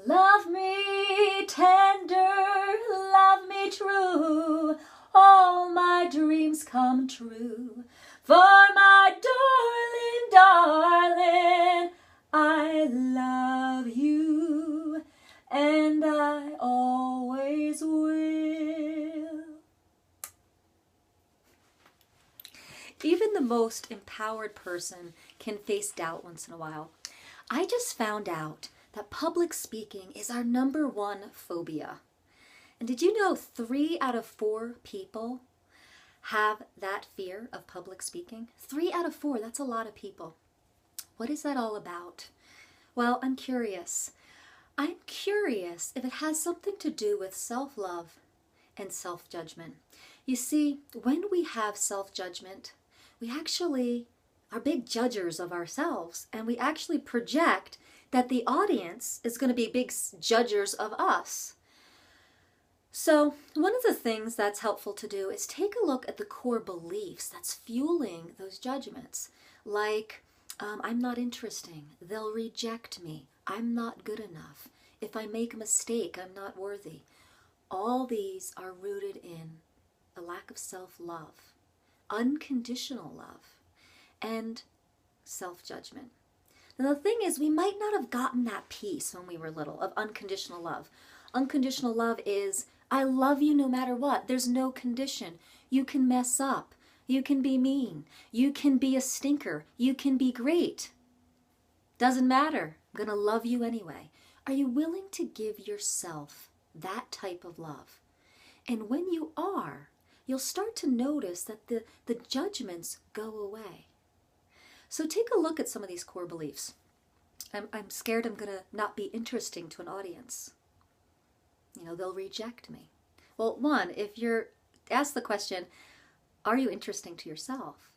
Love me tender, love me true, all my dreams come true. For my darling, darling, I love you, and I always will. Even the most empowered person can face doubt once in a while. I just found out that public speaking is our #1 phobia. And did you know 3 out of 4 people have that fear of public speaking? 3 out of 4, that's a lot of people. What is that all about? Well, I'm curious. I'm curious if it has something to do with self-love and self-judgment. You see, when we have self-judgment, we actually are big judgers of ourselves, and we actually project that the audience is going to be big judgers of us. So one of the things that's helpful to do is take a look at the core beliefs that's fueling those judgments. Like, I'm not interesting, they'll reject me, I'm not good enough, if I make a mistake, I'm not worthy. All these are rooted in a lack of self-love, unconditional love, and self-judgment. Now the thing is, we might not have gotten that piece when we were little of unconditional love. Unconditional love is, I love you no matter what. There's no condition. You can mess up. You can be mean. You can be a stinker. You can be great. Doesn't matter. I'm going to love you anyway. Are you willing to give yourself that type of love? And when you are, you'll start to notice that the judgments go away. So take a look at some of these core beliefs. I'm scared I'm going to not be interesting to an audience. They'll reject me. Well, one, if you're asked the question, are you interesting to yourself?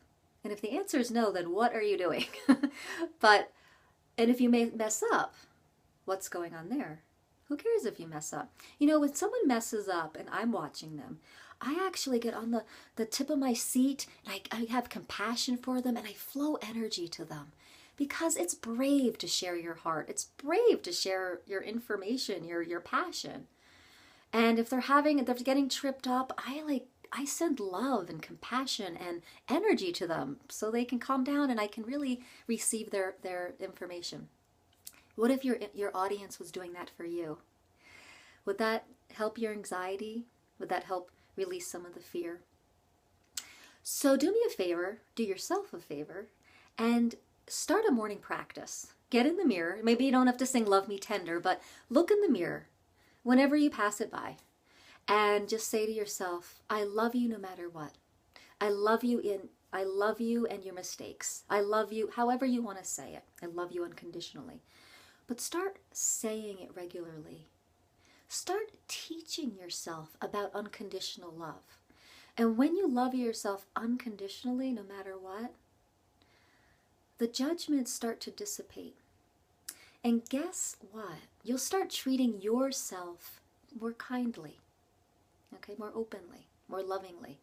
And if the answer is no, then what are you doing? And if you may mess up, what's going on there? Who cares if you mess up? When someone messes up and I'm watching them, I actually get on the tip of my seat, and I have compassion for them, and I flow energy to them. Because it's brave to share your heart. It's brave to share your information, your passion. And if they're getting tripped up, I send love and compassion and energy to them so they can calm down and I can really receive their information. What if your audience was doing that for you? Would that help your anxiety? Would that help release some of the fear? So do me a favor, do yourself a favor, and start a morning practice. Get in the mirror. Maybe you don't have to sing Love Me Tender, but look in the mirror whenever you pass it by and just say to yourself, I love you no matter what. I love you and your mistakes. I love you however you want to say it. I love you unconditionally. But start saying it regularly. Start teaching yourself about unconditional love. And when you love yourself unconditionally, no matter what, the judgments start to dissipate. And guess what? You'll start treating yourself more kindly, okay, more openly, more lovingly.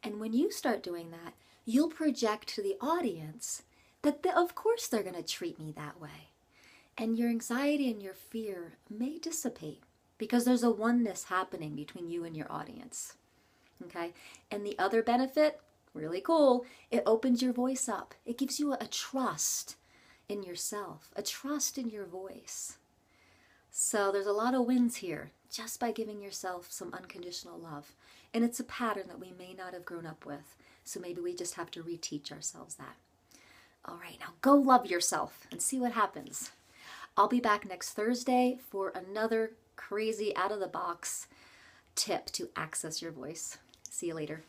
And when you start doing that, you'll project to the audience that of course they're going to treat me that way. And your anxiety and your fear may dissipate because there's a oneness happening between you and your audience, okay? And the other benefit, really cool, it opens your voice up. It gives you a trust in yourself, a trust in your voice. So there's a lot of wins here just by giving yourself some unconditional love. And it's a pattern that we may not have grown up with. So maybe we just have to reteach ourselves that. All right, now go love yourself and see what happens. I'll be back next Thursday for another crazy out-of-the-box tip to access your voice. See you later.